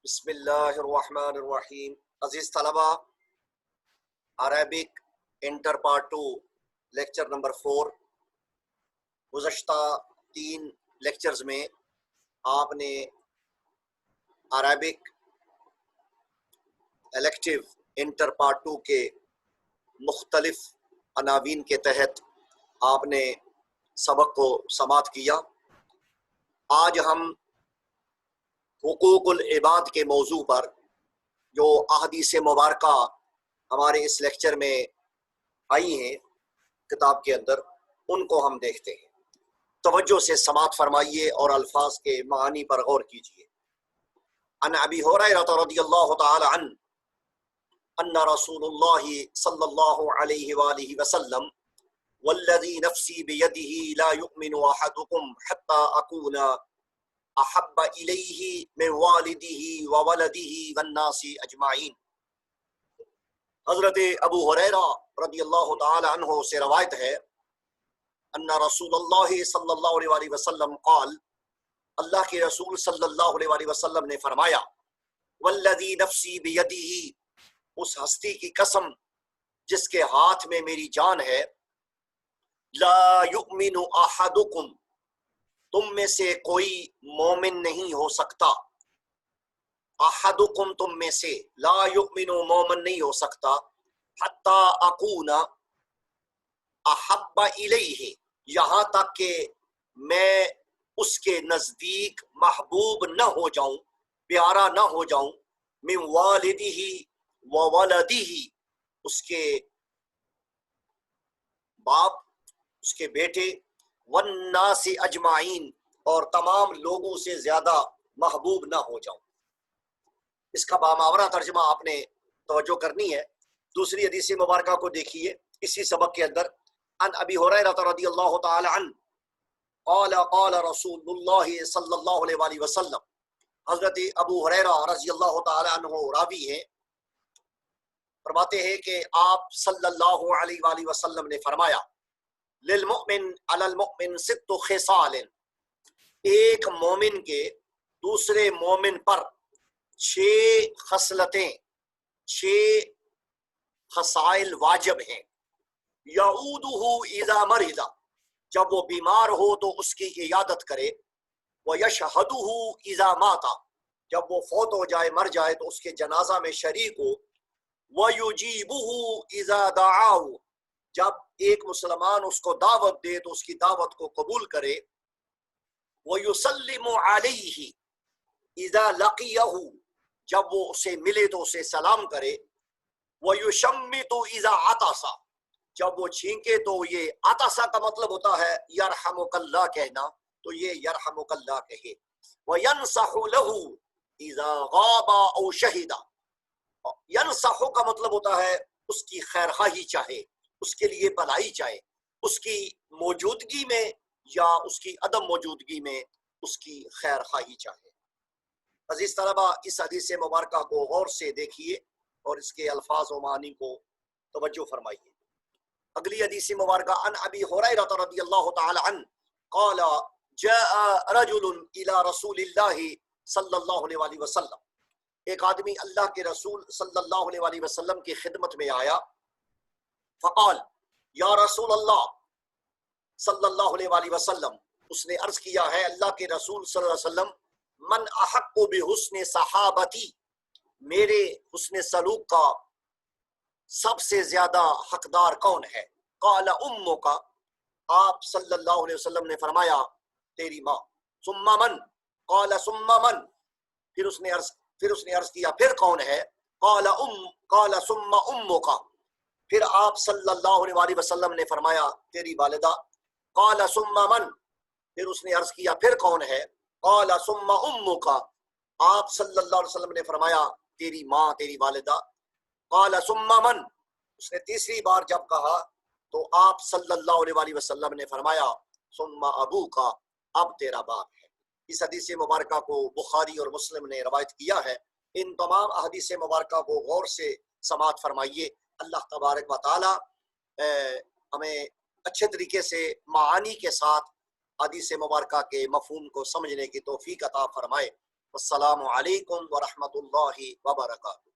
بسم اللہ الرحمن الرحیم۔ عزیز طلبہ، Arabic inter part 2 lecture number 4۔ گزشتہ 3 لیکچرز میں آپ نے عربک الیکٹیو انٹر پارٹ 2 کے مختلف عناوین کے تحت آپ نے سبق کو سماعت کیا۔ آج ہم حقوق العباد کے موضوع پر جو احادیث مبارکہ ہمارے اس لیکچر میں آئی ہیں کتاب کے اندر، ان کو ہم دیکھتے ہیں۔ توجہ سے سماعت فرمائیے اور الفاظ کے معانی پر غور کیجیے۔ عن ابی ہریرہ رضی اللہ تعالی عنہ ان رسول اللہ صلی اللہ علیہ وآلہ وسلم والذی نفسی بیدہ لا یؤمن احدکم حتی اکون احب الیہ من والدہ وولدہ والناس اجمعین۔ حضرت ابو ہریرہ رضی اللہ تعالی عنہ سے روایت ہے ان رسول اللہ صلی اللہ علیہ وآلہ وسلم قال، اللہ کے رسول صلی اللہ علیہ وآلہ وسلم نے فرمایا، والذی نفسی بیدہ، اس ہستی کی قسم جس کے ہاتھ میں میری جان ہے، لا یؤمن احدکم، تم میں سے کوئی مومن نہیں ہو سکتا، احدکم تم میں سے، لا یؤمن مومن نہیں ہو سکتا، حتی اکون احب الیہ، یہاں تک کہ میں اس کے نزدیک محبوب نہ ہو جاؤں، پیارا نہ ہو جاؤں، من والدہ وولدہ، اس کے باپ، اس کے بیٹے، والناس اجمعین، اور تمام لوگوں سے زیادہ محبوب نہ ہو جاؤں۔ اس کا بامعنی ترجمہ آپ نے توجہ کرنی ہے۔ دوسری حدیث مبارکہ کو دیکھیے اسی سبق کے اندر۔ عن ابی ہریرہ رضی اللہ تعالی عنہ قال قال رسول اللہ صلی اللہ علیہ وآلہ وسلم، حضرت ابو ہریرہ رضی اللہ تعالی عنہ راوی ہیں، فرماتے ہیں کہ آپ صلی اللہ علیہ وآلہ وسلم نے فرمایا، للمؤمن علی المؤمن ست خصال، ایک مومن کے دوسرے مومن پر 6 خصلتیں، 6 خصائل واجب ہیں۔ یعودہ اذا مرض، جب وہ بیمار ہو تو اس کی عیادت کرے، ویشہدہ اذا مات، جب وہ فوت ہو جائے، مر جائے تو اس کے جنازہ میں شریک ہو، ویجیبہ اذا دعاہ، جب ایک مسلمان اس کو دعوت دے تو اس کی دعوت کو قبول کرے، ویسلم علیہ اذا لقیہ، جب وہ اسے ملے تو اسے سلام کرے، ویشمت اذا عطس، جب وہ چھینکے تو یہ عطسہ کا مطلب ہوتا ہے یرحمک اللہ کہنا، تو یہ یرحمک اللہ کہے، وینصح لہ اذا غاب او شہد، ینصح کا مطلب ہوتا ہے اس کی خیرخواہی چاہے، اس کے لیے بھلائی چاہے، اس کی موجودگی میں یا اس کی عدم موجودگی میں اس کی خیرخواہی چاہے۔ عزیز طلبہ، اس حدیث مبارکہ کو غور سے دیکھیے اور اس کے الفاظ و معانی کو توجہ فرمائیے۔ اگلی حدیث مبارکہ، عن ابی ہریرہ رضی اللہ تعالی عنہ قال جاء رجل الى رسول اللہ صلی اللہ علیہ وآلہ وسلم، ایک آدمی اللہ کے رسول صلی اللہ علیہ وآلہ وسلم کی خدمت میں آیا، فقال یا رسول اللہ صلی اللہ علیہ وآلہ وسلم، اس نے عرض کیا ہے اللہ کے رسول صلی اللہ علیہ وسلم، من احق بحسن صحابتی، میرے حسن سلوک کا سب سے زیادہ حقدار کون ہے؟ قال امک، آپ صلی اللہ علیہ وسلم نے فرمایا تیری ماں۔ ثم من، قال ثم من، پھر اس نے عرض کیا پھر کون ہے؟ قال ثم امک، پھر آپ صلی اللہ علیہ وآلہ وسلم نے فرمایا تیری والدہ۔ قال ثم من، پھر اس نے عرض کیا پھر کون ہے؟ قال ثم امک، آپ صلی اللہ علیہ وسلم نے فرمایا تیری ماں، تیری والدہ۔ قال ثم من، اس نے تیسری بار جب کہا تو آپ صلی اللہ علیہ وآلہ وسلم نے فرمایا ثم ابوک، اب تیرا باپ ہے۔ اس حدیث مبارکہ کو بخاری اور مسلم نے روایت کیا ہے۔ ان تمام احادیث مبارکہ کو غور سے سماعت فرمائیے۔ اللہ تبارک و تعالی ہمیں اچھے طریقے سے معانی کے ساتھ حدیث مبارکہ کے مفہوم کو سمجھنے کی توفیق عطا فرمائے۔ السلام علیکم ورحمۃ اللہ وبرکاتہ.